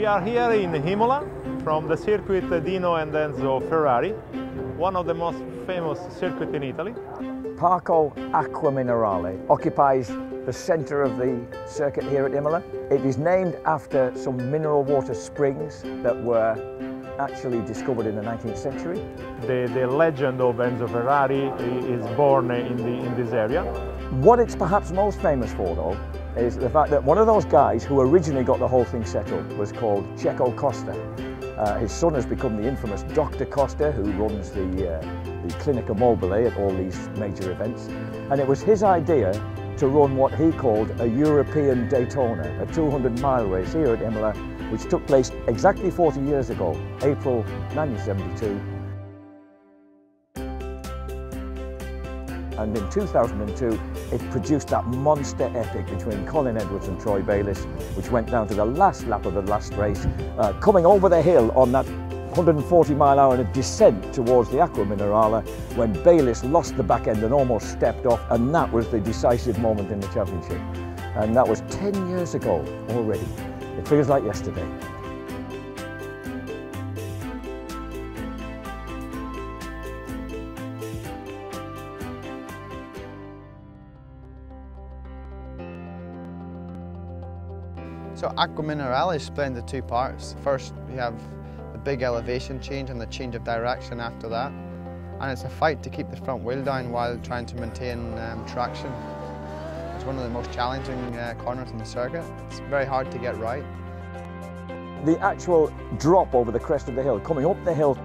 We are here in Imola from the circuit Dino and Enzo Ferrari, one of the most famous circuits in Italy. Parco Acque Minerali occupies the centre of the circuit here at Imola. It is named after some mineral water springs that were actually discovered in the 19th century. The legend of Enzo Ferrari is born in this area. What it's perhaps most famous for, though, is the fact that one of those guys who originally got the whole thing set up was called Checo Costa. His son has become the infamous Dr. Costa, who runs the Clinica Mobile at all these major events. And it was his idea to run what he called a European Daytona, a 200-mile race here at Imola, which took place exactly 40 years ago, April 1972. And in 2002, it produced that monster epic between Colin Edwards and Troy Bayliss, which went down to the last lap of the last race, coming over the hill on that 140-mile-an-hour descent towards the Acque Minerali, when Bayliss lost the back end and almost stepped off, and that was the decisive moment in the championship. And that was 10 years ago already. It feels like yesterday. So Acque Minerali is split into two parts. First, we have the big elevation change and the change of direction after that. And it's a fight to keep the front wheel down while trying to maintain traction. It's one of the most challenging corners in the circuit. It's very hard to get right. The actual drop over the crest of the hill, coming up the hill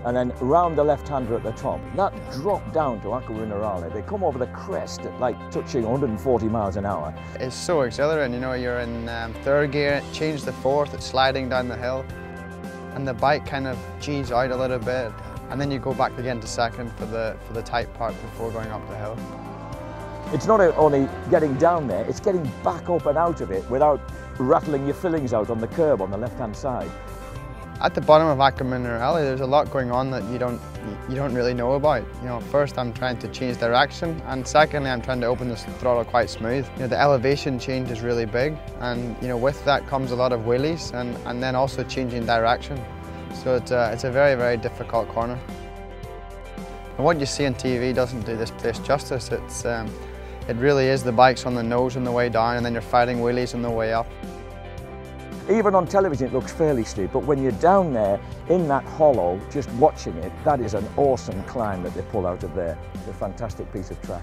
and then round the left-hander at the top, that drop down to Acque Minerali, they come over the crest at like touching 140 miles an hour. It's so exhilarating, you know, you're in third gear, change the fourth, it's sliding down the hill, and the bike kind of G's out a little bit, and then you go back again to second for the tight part before going up the hill. It's not only getting down there, it's getting back up and out of it without rattling your fillings out on the curb on the left-hand side. At the bottom of Acque Minerali, there's a lot going on that you don't really know about. You know, first I'm trying to change direction, and secondly I'm trying to open the throttle quite smooth. You know, the elevation change is really big, and you know, with that comes a lot of wheelies and then also changing direction. So it's a very, very difficult corner. And what you see on TV doesn't do this place justice. It really is the bikes on the nose on the way down, and then you're fighting wheelies on the way up. Even on television it looks fairly steep, but when you're down there in that hollow just watching it, that is an awesome climb that they pull out of there. It's a fantastic piece of track.